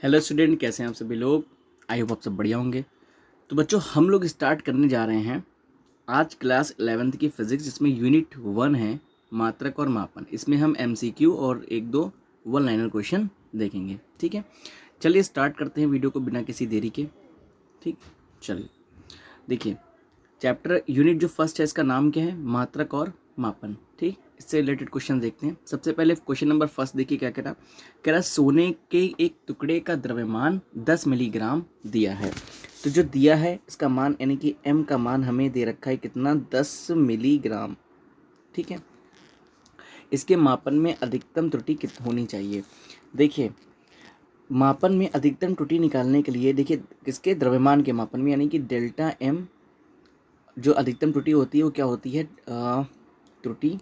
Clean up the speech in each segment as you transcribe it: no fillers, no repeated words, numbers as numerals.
Hello student, कैसे हैं आप सभी लोग। आई होप आप सब बढ़िया होंगे। तो बच्चों, हम लोग स्टार्ट करने जा रहे हैं आज क्लास 11th की फिजिक्स, जिसमें यूनिट 1 है मात्रक और मापन। इसमें हम एमसीक्यू और एक दो वन लाइनर क्वेश्चन देखेंगे। ठीक है, चलिए स्टार्ट करते हैं वीडियो को बिना किसी देरी के। ठीक, चलिए देखिए, चैप्टर यूनिट जो फर्स्ट है इसका नाम क्या है, मात्रक और मापन। ठीक, इससे रिलेटेड क्वेश्चन देखते हैं। सबसे पहले क्वेश्चन नंबर फर्स्ट देखिए क्या कह रहा सोने के एक टुकड़े का द्रव्यमान 10 मिलीग्राम दिया है। तो जो दिया है इसका मान यानी कि m का मान हमें दे रखा है कितना, 10 मिलीग्राम। ठीक है, इसके मापन में अधिकतम त्रुटि कितनी होनी चाहिए। देखिए, मापन में अधिकतम त्रुटि निकालने के लिए देखिए, किसके द्रव्यमान के मापन में यानी कि डेल्टा m, जो अधिकतम त्रुटि होती है वो क्या होती है, त्रुटि।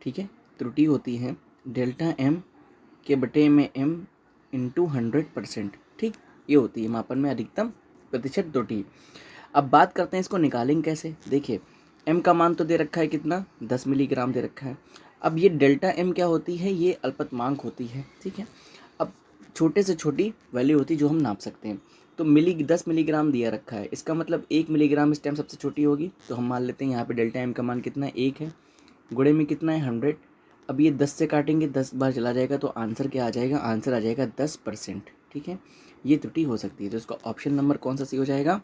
ठीक है, त्रुटि होती है डेल्टा m के बटे में m इंटू 100%। ठीक, ये होती है मापन में अधिकतम प्रतिशत त्रुटि। अब बात करते हैं इसको निकालेंगे कैसे। देखिए, m का मान तो दे रखा है कितना, 10 मिलीग्राम दे रखा है। अब ये डेल्टा m क्या होती है, ये अल्पतमांक होती है। ठीक है, अब छोटे से छोटी वैल्यू होती है जो हम नाप सकते हैं। तो 10 मिलीग्राम दिया रखा है, इसका मतलब 1 मिलीग्राम इस टाइम सबसे छोटी होगी। तो हम मान लेते हैं यहाँ पे डेल्टा m का मान कितना है, 1 है। गुणे में कितना है, 100। अब ये 10 से काटेंगे, 10 बार चला जाएगा तो आंसर क्या आ जाएगा, आंसर आ जाएगा 10%। ठीक है, ये त्रुटि हो सकती है। तो इसका ऑप्शन नंबर कौन सा सी हो जाएगा,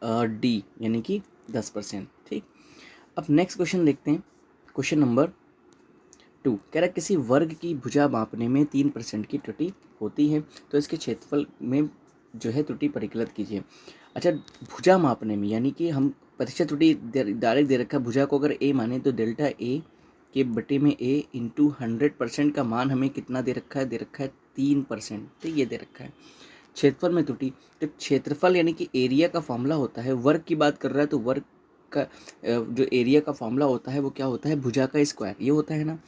डी, यानी कि 10%। ठीक, अब नेक्स्ट क्वेश्चन देखते हैं। क्वेश्चन नंबर 2 कह रहा है किसी वर्ग की भुजा मापने में 3% की त्रुटि होती है, तो इसके क्षेत्रफल में जो है त्रुटि परिकलित कीजिए। अच्छा, भुजा मापने में यानी कि हम प्रतिशत त्रुटि डायरेक्ट दे रखा है। भुजा को अगर ए माने तो डेल्टा ए के बटे में ए इंटू 100% का मान हमें कितना दे रखा है, दे रखा है 3%। ठीक, ये दे रखा है। क्षेत्रफल में त्रुटि, तो क्षेत्रफल यानी कि एरिया का फॉर्मूला होता है। वर्ग की बात कर रहा है तो वर्ग का जो एरिया का फॉर्मूला होता है वो क्या होता है, भुजा का स्क्वायर, ये होता है ना।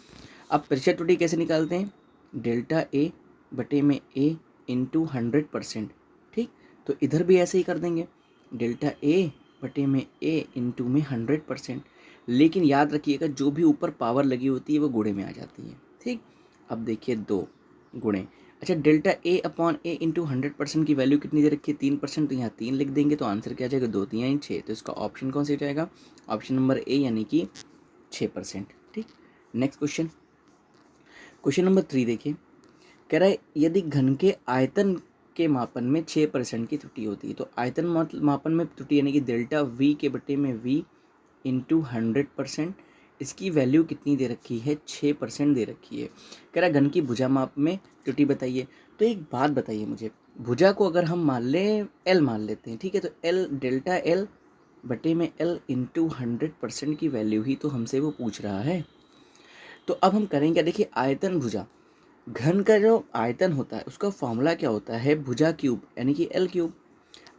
अब प्रतिशत त्रुटि कैसे निकालते हैं, डेल्टा ए बटे में ए इंटू 100%। ठीक, तो इधर भी ऐसे ही कर देंगे, डेल्टा ए बटे में ए इंटू में 100%। लेकिन याद रखिएगा, जो भी ऊपर पावर लगी होती है वो गुणे में आ जाती है। ठीक, अब देखिए 2 गुणे। अच्छा, delta A upon A into 100% की वैल्यू कितनी दे रखी है, 3%। तो यहाँ 3 लिख देंगे तो आंसर क्या आ जाएगा, 2 3 6। तो इसका ऑप्शन कौन सा जाएगा, ऑप्शन नंबर ए, यानी कि 6%। ठीक, नेक्स्ट क्वेश्चन, क्वेश्चन नंबर 3 देखिए। कह रहा है यदि घन के आयतन के मापन में 6% की त्रुटि होती है, तो आयतन मापन में त्रुटि यानी कि डेल्टा वी के बटे में वी इंटू 100%, इसकी वैल्यू कितनी दे रखी है, 6% दे रखी है। कह रहा है घन की भुजा माप में त्रुटि बताइए। तो एक बात बताइए मुझे, भुजा को अगर हम मान लें एल मान लेते हैं, ठीक है, तो एल डेल्टा एल बटे में एल इंटू 100% की वैल्यू ही तो हमसे वो पूछ रहा है। तो अब हम करेंगे क्या, देखिए आयतन भुजा, घन का जो आयतन होता है उसका फॉर्मूला क्या होता है, भुजा क्यूब यानी कि एल क्यूब।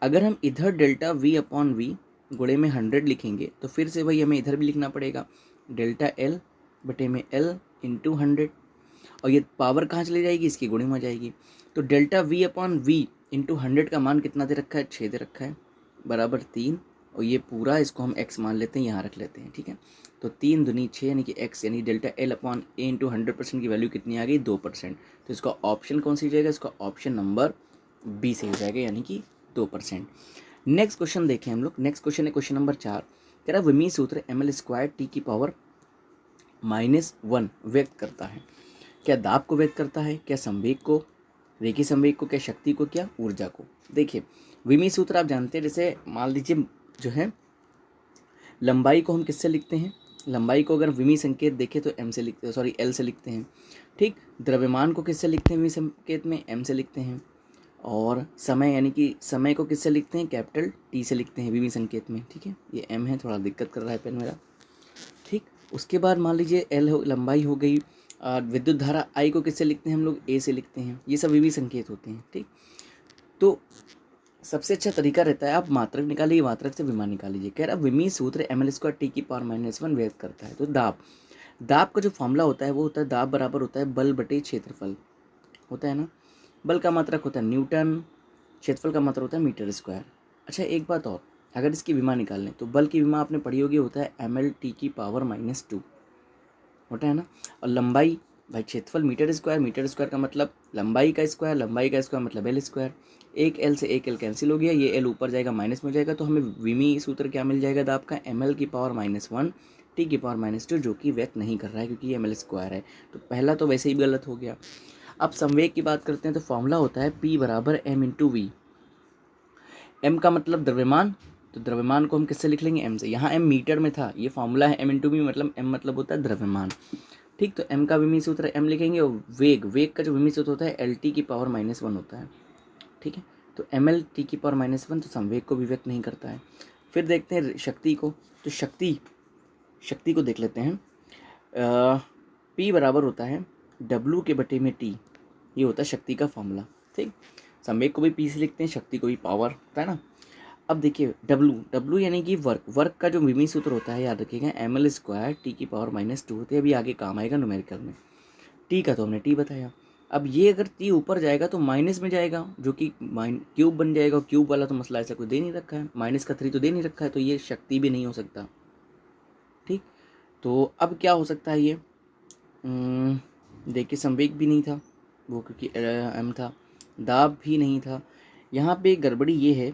अगर हम इधर डेल्टा वी अपॉन वी गुणे में 100 लिखेंगे तो फिर से वही हमें इधर भी लिखना पड़ेगा, डेल्टा एल बटे में एल इंटू 100। और ये पावर कहाँ चली जाएगी, इसकी गुणे में आ जाएगी। तो delta V upon V into 100 का मान कितना दे रखा है, 6 दे रखा है, बराबर 3। और ये पूरा इसको हम x मान लेते हैं, यहाँ रख लेते हैं। ठीक है, तो 3 दूनी 6 यानी कि x यानी डेल्टा एल अपॉन ए इंटू 100% की वैल्यू कितनी आ गई, 2%। तो इसका ऑप्शन कौन सी हो जाएगा, इसका ऑप्शन नंबर बी से हो जाएगा, यानी कि 2%। नेक्स्ट क्वेश्चन देखें हम लोग। नेक्स्ट क्वेश्चन है क्वेश्चन नंबर 4। कह रहा विमीय सूत्र ml² t की पावर -1 व्यक्त करता है। क्या दाब को व्यक्त करता है, क्या संवेग को, रेखीय संवेग को, क्या शक्ति को, क्या ऊर्जा को। देखिए, विमीय सूत्र आप जानते हैं, जैसे मान लीजिए जो है लंबाई को हम किससे लिखते हैं, लंबाई को अगर विमीय संकेत देखें तो एम से लिखते हैं, सॉरी एल से लिखते हैं। ठीक, द्रव्यमान को किससे लिखते हैं विमीय संकेत में, एम से लिखते हैं। और समय यानी कि समय को किससे लिखते हैं, कैपिटल टी से लिखते हैं विमीय संकेत में। ठीक है, ये एम है, थोड़ा दिक्कत कर रहा है पेन मेरा। ठीक, उसके बाद मान लीजिए एल हो, लंबाई हो गई। विद्युत धारा आई को किससे लिखते हैं हम लोग, ए से लिखते हैं। ये सब विमीय संकेत होते हैं। ठीक, तो सबसे अच्छा तरीका रहता है आप मात्रक निकालिए, मात्रक से विमान निकाल लीजिए। कह रहा विमीय सूत्र ml² t की पावर -1 व्यक्त करता है। तो दाब, दाब का जो फॉर्मूला होता है वो होता है, दाब बराबर होता है बल बटे क्षेत्रफल, होता है ना। बल का मात्रक होता है न्यूटन, क्षेत्रफल का मात्रक होता है मीटर स्क्वायर। अच्छा, एक बात और, अगर इसकी विमा निकाल लें तो बल की विमा आपने पढ़ी होगी, होता है ml t की पावर -2, होता है ना। और लंबाई भाई क्षेत्रफल मीटर स्क्वायर का मतलब लंबाई का स्क्वायर मतलब एल स्क्वायर। एक एल से एक एल कैंसिल हो गया, ये एल ऊपर जाएगा माइनस में हो जाएगा, तो हमें विमी सूत्र क्या मिल जाएगा दाब का, एम एल की पावर -1 टी की पावर -2, जो कि व्यक्त नहीं कर रहा है क्योंकि ये एम एल स्क्वायर है। तो पहला तो वैसे ही गलत हो गया। अब संवेग की बात करते हैं तो फॉर्मूला होता है P बराबर एम इंटू वी। एम का मतलब द्रव्यमान, तो द्रव्यमान को हम किससे लिख लेंगे, एम से। यहाँ एम मीटर में था, ये फॉर्मूला है एम इंटू वी, मतलब एम मतलब होता है द्रव्यमान। ठीक, तो एम का विमी सूत्र एम लिखेंगे और वेग का जो विमी सूत्र होता है एल टी की पावर -1 होता है। ठीक है, तो एम एल टी की पावर -1 तो संवेग को भी व्यक्त नहीं करता है। फिर देखते हैं शक्ति को, तो शक्ति को देख लेते हैं। P बराबर होता है W के बटे में T, ये होता है शक्ति का फॉर्मूला। ठीक, संवेग को भी P से लिखते हैं, शक्ति को भी पावर, होता है ना। अब देखिए W यानी कि वर्क का जो विमी सूत्र होता है याद रखिएगा एम एल स्क्वायर टी की पावर -2 होती है। अभी आगे काम आएगा न्यूमेरिकल में। टी का तो हमने टी बताया। अब ये अगर टी ऊपर जाएगा तो माइनस में जाएगा, जो कि क्यूब बन जाएगा। क्यूब वाला तो मसला ऐसा कोई दे नहीं रखा है, -3 तो दे नहीं रखा है, तो ये शक्ति भी नहीं हो सकता। ठीक, तो अब क्या हो सकता है ये, देखिए संवेग भी नहीं था वो क्योंकि एम था, दाब भी नहीं था। यहाँ पे गड़बड़ी ये है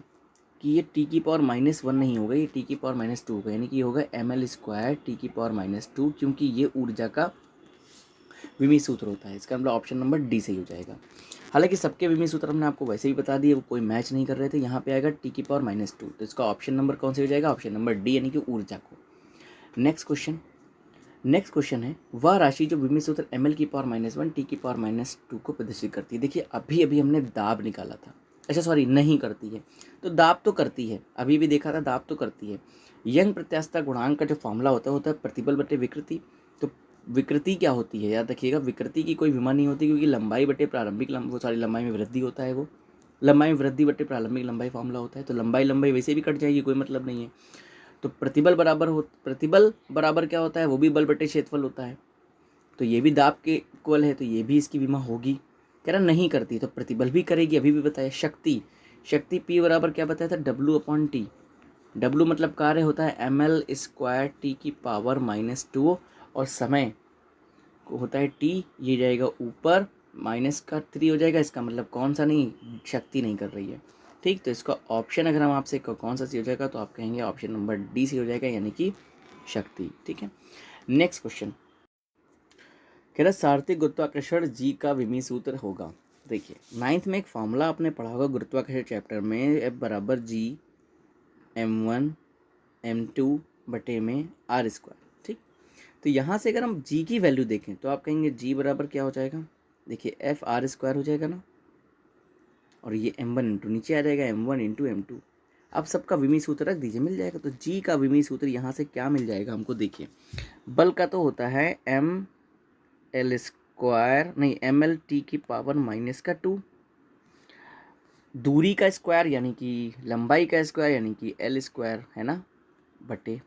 कि ये टी की पावर -1 नहीं होगा, ये टी की पावर -2 होगा, यानी कि ये होगा एम एल स्क्वायर टी की पावर -2, क्योंकि ये ऊर्जा का विमी सूत्र होता है। इसका मतलब ऑप्शन नंबर डी सही हो जाएगा। हालांकि सबके विमी सूत्र हमने आपको वैसे ही बता दिए, वो कोई मैच नहीं कर रहे थे। यहाँ पे आएगा टी की पावर -2, तो इसका ऑप्शन नंबर कौन सा हो जाएगा, ऑप्शन नंबर डी, यानी कि ऊर्जा को। नेक्स्ट क्वेश्चन है, वह राशि जो विमी सूत्र एम एल की पावर -1 टी की पावर -2 को प्रदर्शित करती है। देखिए अभी हमने दाब निकाला था, अच्छा सॉरी नहीं करती है, तो दाब तो करती है, अभी भी देखा था दाब तो करती है। यंग प्रत्यास्थता गुणांक का जो फॉर्मूला होता है प्रतिबल बटे विकृति। तो विकृति क्या होती है याद रखिएगा, विकृति की कोई विमा नहीं होती, क्योंकि लंबाई बटे प्रारंभिक वो सारी लंबाई में वृद्धि होता है, वो लंबाई में वृद्धि बटे प्रारंभिक लंबाई फॉर्मूला होता है। तो लंबाई वैसे भी कट जाएगी, कोई मतलब नहीं है। तो प्रतिबल बराबर क्या होता है, वो भी बल बटे क्षेत्रफल होता है। तो ये भी दाब के इक्वल है, तो ये भी इसकी विमा होगी। कह रहा नहीं करती, तो प्रतिबल भी करेगी, अभी भी बताया। शक्ति P बराबर क्या बताया था, W/T। W मतलब कार्य होता है ml स्क्वायर टी की पावर -2, और समय को होता है T, ये जाएगा ऊपर, -3 हो जाएगा। इसका मतलब कौन सा नहीं, शक्ति नहीं कर रही है। ठीक, तो इसका ऑप्शन अगर हम आपसे कौन सा सही हो जाएगा, तो आप कहेंगे ऑप्शन नंबर डी सही हो जाएगा, यानी कि शक्ति। ठीक है, नेक्स्ट क्वेश्चन कह रहा सार्वत्रिक गुरुत्वाकर्षण जी का विमी सूत्र होगा। देखिए 9th में एक फॉर्मूला आपने पढ़ा होगा गुरुत्वाकर्षण चैप्टर में, F बराबर G m1 m2 बटे में r²। ठीक, तो यहाँ से अगर हम G की वैल्यू देखें तो आप कहेंगे G बराबर क्या हो जाएगा, देखिए F r² हो जाएगा ना, और ये m1 इंटू नीचे आ जाएगा m1 इंटू m2। अब सबका विमी सूत्र रख दीजिए, मिल जाएगा। तो G का विमी सूत्र यहाँ से क्या मिल जाएगा हमको, देखिए बल का तो होता है ml t की पावर -2, दूरी का स्क्वायर यानी कि लंबाई का स्क्वायर यानी कि l² है ना, बटे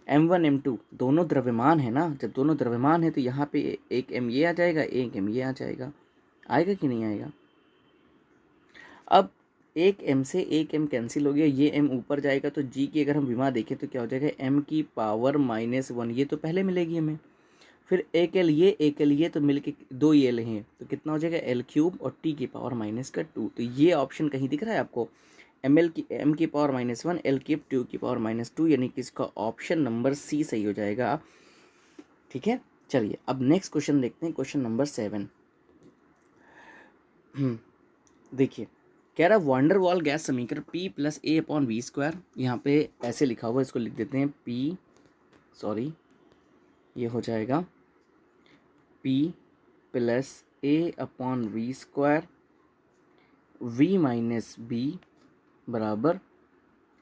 m1 m2 दोनों द्रव्यमान है ना। जब दोनों द्रव्यमान है तो यहाँ पे एक m ये आ जाएगा, एक m ये आ जाएगा, आएगा कि नहीं आएगा। अब एक m से एक m कैंसिल हो गया, ये m ऊपर जाएगा, तो g की अगर हम विमा देखें तो क्या हो जाएगा, m की पावर -1, ये तो पहले मिलेगी हमें। फिर एक l ये तो मिलके दो ये l हैं, तो कितना हो जाएगा l³ और t की पावर -2। तो ये ऑप्शन कहीं दिख रहा है आपको, m की पावर -1 l³ 2 की पावर -2, यानी कि इसका ऑप्शन नंबर सी सही हो जाएगा। ठीक है, चलिए अब नेक्स्ट क्वेश्चन देखते हैं, क्वेश्चन नंबर 7। देखिए कह रहा वॉन्डर वॉल गैस समीकरण P + A/V², यहाँ पे ऐसे लिखा हुआ, इसको लिख देते हैं ये हो जाएगा P + A/V², V - B बराबर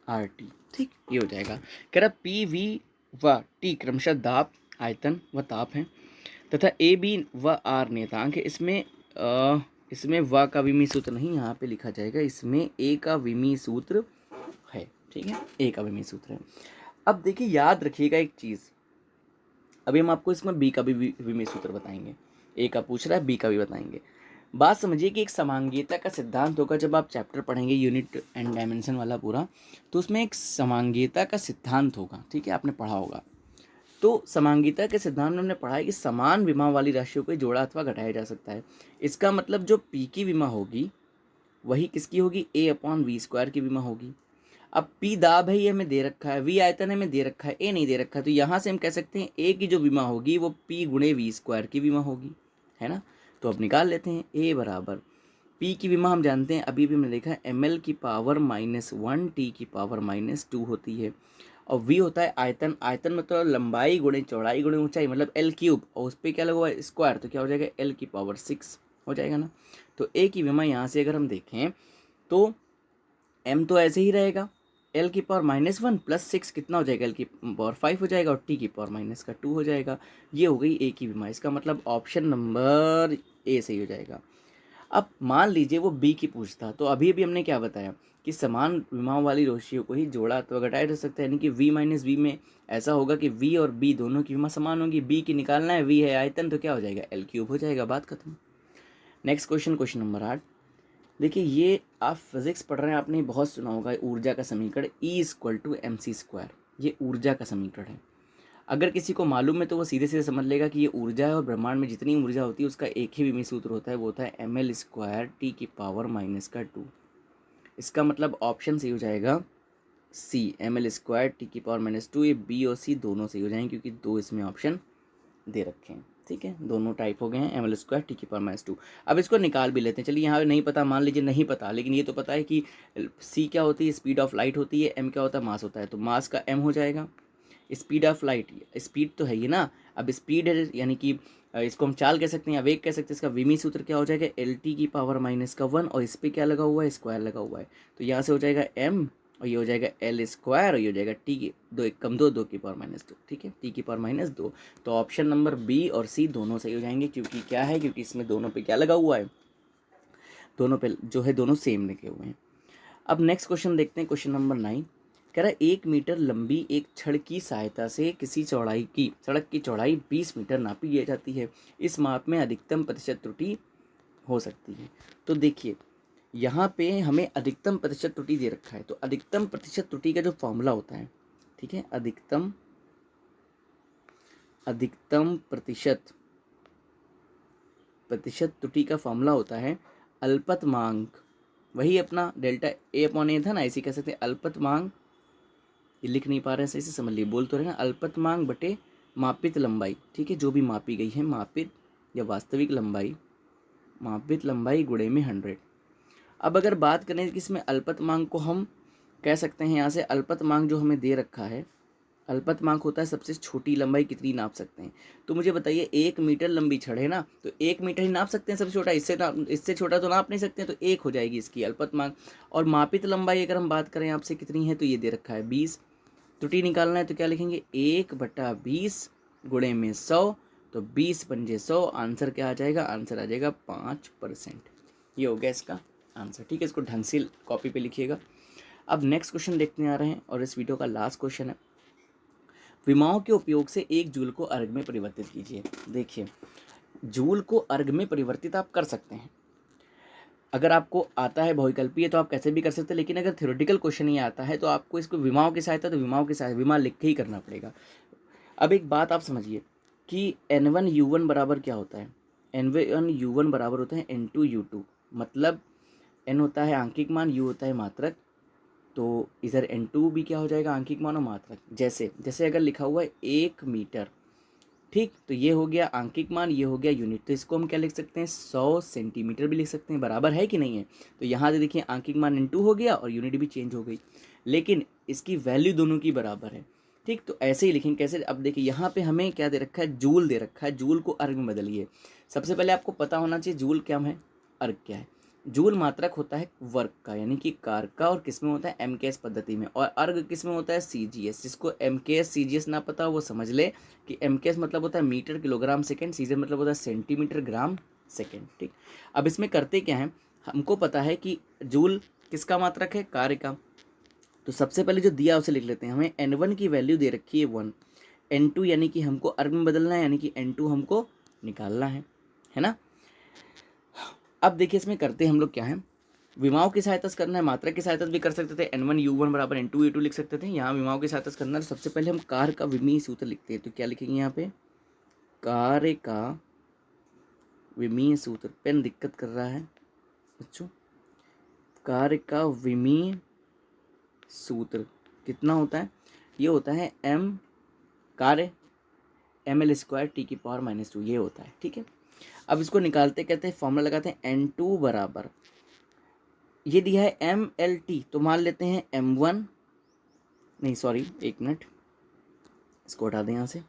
RT। ठीक, ये हो जाएगा। कह रहा P, V व T क्रमशः दाब, आयतन व ताप हैं, तथा A, B व R नियतांक है। इसमें व का विमी सूत्र नहीं यहाँ पे लिखा जाएगा, इसमें A का विमी सूत्र है। ठीक है, A का विमी सूत्र है। अब देखिए याद रखिएगा एक चीज़, अभी हम आपको इसमें B का भी विमी सूत्र बताएंगे। A का पूछ रहा है, B का भी बताएंगे। बात समझिए कि एक समांगीयता का सिद्धांत होगा, जब आप चैप्टर पढ़ेंगे यूनिट एंड डायमेंशन वाला पूरा, तो उसमें एक समांगीयता का सिद्धांत होगा। ठीक है, आपने पढ़ा होगा। तो समांगिता के सिद्धांत में हमने पढ़ा है कि समान विमा वाली राशियों को जोड़ा अथवा घटाया जा सकता है। इसका मतलब जो पी की विमा होगी वही किसकी होगी, ए अपॉन वी स्क्वायर की विमा होगी। अब पी दाब है, ये हमें दे रखा है, वी आयतन हमें दे रखा है, ए नहीं दे रखा है, तो यहाँ से हम कह सकते हैं ए की जो विमा होगी वो पी गुणे वी स्क्वायर की विमा होगी, है ना। तो अब निकाल लेते हैं, ए बराबर पी की विमा हम जानते हैं, अभी भी हमने देखा है ml की पावर -1 टी की पावर -2 होती है, और v होता है आयतन, आयतन मतलब लंबाई गुणे चौड़ाई गुणे ऊंचाई, मतलब एल क्यूब, और उस पर क्या लगा हुआ है स्क्वायर, तो क्या हो जाएगा एल की पावर 6 हो जाएगा ना। तो ए की विमा यहाँ से अगर हम देखें तो m तो ऐसे ही रहेगा, एल की पावर -1 + 6 कितना हो जाएगा, एल की पावर 5 हो जाएगा, और टी की पावर -2 हो जाएगा। ये हो गई ए की विमा, इसका मतलब ऑप्शन नंबर ए सही हो जाएगा। अब मान लीजिए वो बी की पूछता, तो अभी अभी हमने क्या बताया कि समान विमाओं वाली राशियों को ही जोड़ा तो घटाया जा सकता है, यानी कि v माइनस वी में ऐसा होगा कि v और b दोनों की विमा समान होगी, b की निकालना है, v है आयतन, तो क्या हो जाएगा एल क्यूब हो जाएगा, बात खत्म। Next question, question number 8। देखिए ये आप फिजिक्स पढ़ रहे हैं, आपने बहुत सुना होगा ऊर्जा का समीकरण E = mc², ये ऊर्जा का समीकरण है। अगर किसी को मालूम है तो वो सीधे सीधे समझ लेगा कि ये ऊर्जा है, और ब्रह्मांड में जितनी ऊर्जा होती है उसका एक ही विमीय सूत्र होता है, वो होता है ml² टी की पावर -2। इसका मतलब ऑप्शन सही हो जाएगा सी, ml² टी की पावर -2। ये बी और सी दोनों सही हो जाएंगे क्योंकि दो इसमें ऑप्शन दे रखे हैं, ठीक है, दोनों टाइप हो गए हैं, ml² टी की पावर -2। अब इसको निकाल भी लेते हैं, चलिए यहाँ पे नहीं पता, मान लीजिए नहीं पता, लेकिन ये तो पता है कि सी क्या होती है, स्पीड ऑफ लाइट होती है, एम क्या होता है, मास होता है, तो मास का एम हो जाएगा, स्पीड ऑफ लाइट, स्पीड तो है ही ना, अब स्पीड है यानी कि इसको हम चाल कह सकते हैं या वेग कह सकते हैं, इसका विमी सूत्र क्या हो जाएगा एल टी की पावर -1, और इस पर क्या लगा हुआ है स्क्वायर लगा हुआ है, तो यहाँ से हो जाएगा एम, और ये हो जाएगा L², और ये हो जाएगा टी की 2 1 कम 2 2 की पावर -2, ठीक है, टी की पावर -2। तो ऑप्शन नंबर बी और सी दोनों सही हो जाएंगे, क्योंकि क्या है, क्योंकि इसमें दोनों पे क्या लगा हुआ है, दोनों पे जो है दोनों सेम लिखे हुए हैं। अब नेक्स्ट क्वेश्चन देखते हैं, क्वेश्चन नंबर 9। कह रहा है 1 मीटर लंबी एक छड़ की सहायता से किसी सड़क की चौड़ाई 20 मीटर नापी की जाती है, इस माप में अधिकतम प्रतिशत त्रुटि हो सकती है। तो देखिए यहाँ पे हमें अधिकतम प्रतिशत त्रुटि दे रखा है, तो अधिकतम प्रतिशत त्रुटि का जो फॉर्मूला होता है, ठीक है, अधिकतम प्रतिशत त्रुटि का फॉर्मूला होता है अल्पतमांक, वही अपना डेल्टा ए अपॉन ए था ना, इसी कह सकते हैं अल्पतमांक, ये लिख नहीं पा रहे हैं सही से, समझ लिए, बोल तो रहे ना, अल्पतमांक बटे मापित लंबाई, ठीक है, जो भी मापी गई है, मापित या वास्तविक लंबाई, मापित लंबाई गुणे में 100। अब अगर बात करें कि इसमें अल्पतमांक को हम कह सकते हैं, यहाँ से अल्पतमांक जो हमें दे रखा है, अल्पतमांक होता है सबसे छोटी लंबाई कितनी नाप सकते हैं, तो मुझे बताइए 1 मीटर लंबी छड़ है ना, तो 1 मीटर ही नाप सकते हैं सबसे छोटा, इससे छोटा तो नाप नहीं सकते हैं, तो 1 हो जाएगी इसकी अल्पतमांक। और मापित लंबाई अगर हम बात करें आपसे कितनी है, तो ये दे रखा है 20, त्रुटि निकालना है तो क्या लिखेंगे 1/20 गुणे में 100, तो 20 पंजे 100, आंसर क्या आ जाएगा, आंसर आ जाएगा 5%। ये हो गया इसका आंसर, ठीक है, इसको ढंग से कॉपी पे लिखिएगा। अब नेक्स्ट क्वेश्चन देखने आ रहे हैं, और इस वीडियो का लास्ट क्वेश्चन है, विमाओं के उपयोग से 1 जूल को अर्घ में परिवर्तित कीजिए। देखिए जूल को अर्घ में परिवर्तित आप कर सकते हैं, अगर आपको आता है बहुविकल्पीय तो आप कैसे भी कर सकते हैं, लेकिन अगर थ्योरेटिकल क्वेश्चन ही आता है तो आपको इसको विमाओं की सहायता, तो विमाओं की सहायता विमा लिख के ही करना पड़ेगा। अब एक बात आप समझिए कि N1U1 बराबर क्या होता है, N1U1 बराबर होता है N2U2, मतलब N होता है आंकिक मान, U होता है मात्रक, तो इधर N2 भी क्या हो जाएगा आंकिक मान और मात्रक, जैसे जैसे अगर लिखा हुआ है 1 मीटर, ठीक, तो ये हो गया आंकिक मान, ये हो गया यूनिट, तो इसको हम क्या लिख सकते हैं 100 सेंटीमीटर भी लिख सकते हैं, बराबर है कि नहीं है। तो यहाँ से देखिए आंकिक मान N2 हो गया और यूनिट भी चेंज हो गई, लेकिन इसकी वैल्यू दोनों की बराबर है, ठीक, तो ऐसे ही लिखेंगे कैसे, अब देखिए यहाँ पे हमें क्या दे रखा है, जूल दे रखा है, जूल को अर्ग में बदलिए। सबसे पहले आपको पता होना चाहिए जूल क्या है, अर्ग क्या है। जूल मात्रक होता है वर्क का, यानी कि कार का, और किस में होता है MKS पद्धति में, और अर्ग किस में होता है CGS। जिसको MKS CGS ना पता वो समझ ले कि MKS मतलब होता है मीटर किलोग्राम सेकंड, CGS मतलब होता है सेंटीमीटर ग्राम सेकंड, ठीक। अब इसमें करते क्या है, हमको पता है कि जूल किसका मात्रक है, कार्य का, तो सबसे पहले जो दिया उसे लिख लेते हैं। हमें N1 की वैल्यू दे रखी है 1, N2 यानी कि हमको अर्ग में बदलना है, यानी कि N2 हमको निकालना है ना। अब देखिए इसमें करते हम लोग क्या है, विमाओं की सहायता से करना है, मात्रक की सहायता से भी कर सकते थे, N1 U1 बराबर N2 U2 लिख सकते थे। यहाँ विमाओं की सहायता से करना है तो सबसे पहले हम कार्य का विमीय सूत्र लिखते हैं। तो क्या लिखेंगे यहाँ पे, कार्य का विमीय सूत्र। पेन दिक्कत कर रहा है बच्चों। कार्य का विमीय सूत्र कितना होता है, ये होता है m कार्य ml स्क्वायर t की पावर -2, ये होता है। ठीक है, अब इसको निकालते कहते हैं, फॉर्मूला लगाते हैं N2 बराबर, ये दिया है MLT, तो मान लेते हैं M1, नहीं सॉरी एक मिनट, इसको हटा दें यहाँ से।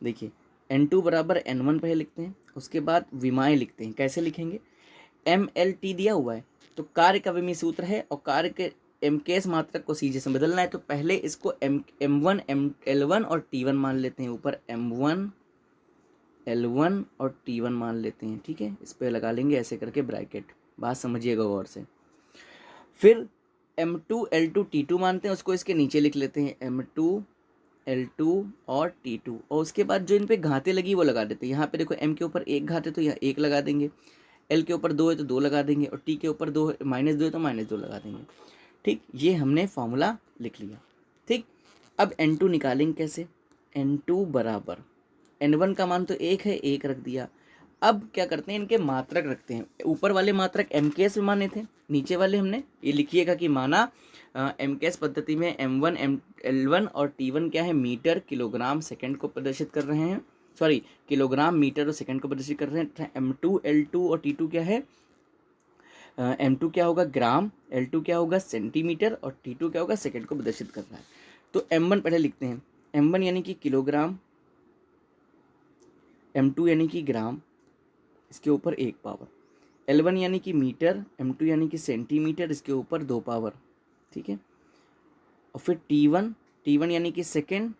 देखिए N2 बराबर N1 पहले लिखते हैं, उसके बाद विमाएँ लिखते हैं। कैसे लिखेंगे, MLT दिया हुआ है तो कार्य का विमीय सूत्र है और कार्य के MKS मात्रक को CJ से बदलना है, तो पहले इसको M1 L1 और T1 मान लेते हैं। ऊपर M1 L1 और T1 मान लेते हैं। ठीक है, इस पर लगा लेंगे ऐसे करके ब्रैकेट, बात समझिएगा गौर से। फिर M2 L2 T2 मानते हैं, उसको इसके नीचे लिख लेते हैं, M2 L2 और T2, और उसके बाद जो इन पे घातें लगी वो लगा देते हैं। यहाँ पे देखो M के ऊपर एक घात है तो यहाँ एक लगा देंगे, L के ऊपर 2 है तो 2 लगा देंगे, और T के ऊपर -2 है तो -2 लगा देंगे। ठीक, ये हमने फॉर्मूला लिख लिया। ठीक, अब N2 निकालेंगे कैसे, N2 बराबर N1 का मान तो 1 है, 1 रख दिया। अब क्या करते हैं, इनके मात्रक रखते हैं। ऊपर वाले मात्रक MKS में माने थे, नीचे वाले हमने ये लिखिएगा कि माना MKS पद्धति में M1 L1 और T1 क्या है, मीटर किलोग्राम सेकंड को प्रदर्शित कर रहे हैं, सॉरी किलोग्राम मीटर और सेकंड को प्रदर्शित कर रहे हैं। M2 L2 और T2 क्या है, M2 क्या होगा ग्राम, L2 क्या होगा सेंटीमीटर, और T2 क्या होगा सेकंड को प्रदर्शित कर रहा है। तो M1 पहले लिखते हैं, M1 यानी कि किलोग्राम, M2 यानी कि ग्राम, इसके ऊपर 1 पावर, L1 यानी कि मीटर, M2 यानी कि सेंटीमीटर, इसके ऊपर 2 पावर। ठीक है, और फिर T1 यानी कि सेकंड,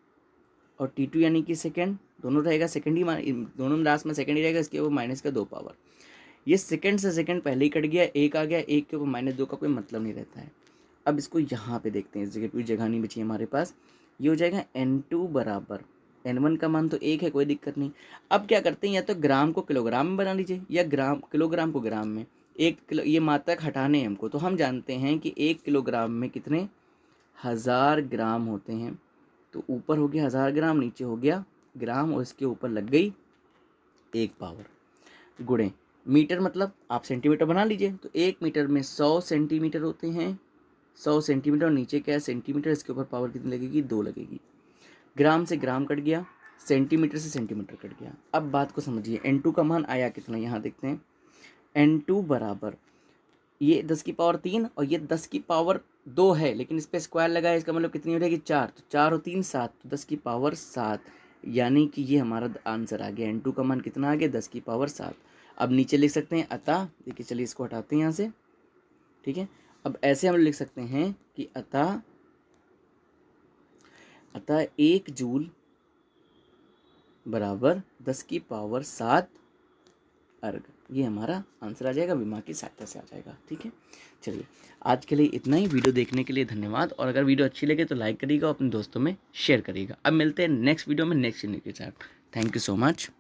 और T2 यानी कि सेकंड, दोनों रहेगा सेकंड ही, दोनों में लास्ट में सेकंड ही रहेगा, इसके ऊपर माइनस का 2 पावर। ये सेकंड से सेकंड पहले ही कट गया, एक आ गया, एक के ऊपर -2 का कोई मतलब नहीं रहता है। अब इसको यहाँ पे देखते हैं, इस जगह कोई जगह नहीं बची हमारे पास। ये हो जाएगा N2 बराबर, N1 का मान तो 1 है, कोई दिक्कत नहीं। अब क्या करते हैं, या तो ग्राम को किलोग्राम में बना लीजिए या किलोग्राम को ग्राम में। 1 किलो, ये मात्रक हटाने हमको, तो हम जानते हैं कि 1 किलोग्राम में कितने 1000 ग्राम होते हैं। तो ऊपर हो गया 1000 ग्राम, नीचे हो गया ग्राम, और इसके ऊपर लग गई 1 पावर, गुणे मीटर, मतलब आप सेंटीमीटर बना लीजिए। तो 1 मीटर में 100 सेंटीमीटर होते हैं, 100 सेंटीमीटर, और नीचे क्या है सेंटीमीटर, इसके ऊपर पावर कितनी लगेगी, 2 लगेगी। ग्राम से ग्राम कट गया, सेंटीमीटर से सेंटीमीटर कट गया। अब बात को समझिए, N2 का मान आया कितना, यहाँ देखते हैं। N2 बराबर, ये 10 की पावर 3 और ये 10 की पावर 2 है, लेकिन इस पर स्क्वायर लगा है, इसका मतलब कितनी हो जाएगी 4, तो 4 और 3 7, तो 10 की पावर 7, यानी कि ये हमारा आंसर आ गया। N2 का मान कितना आ गया, 10 की पावर 7। अब नीचे लिख सकते हैं अतः, देखिए चलिए इसको हटाते हैं यहाँ से। ठीक है, अब ऐसे हम लिख सकते हैं कि अतः 1 जूल बराबर 10 की पावर 7 अर्ग, ये हमारा आंसर आ जाएगा, विमा की सहायता से आ जाएगा। ठीक है, चलिए आज के लिए इतना ही। वीडियो देखने के लिए धन्यवाद, और अगर वीडियो अच्छी लगे तो लाइक करिएगा और अपने दोस्तों में शेयर करिएगा। अब मिलते हैं नेक्स्ट वीडियो में नेक्स्ट यूनिट के साथ। Thank you so much.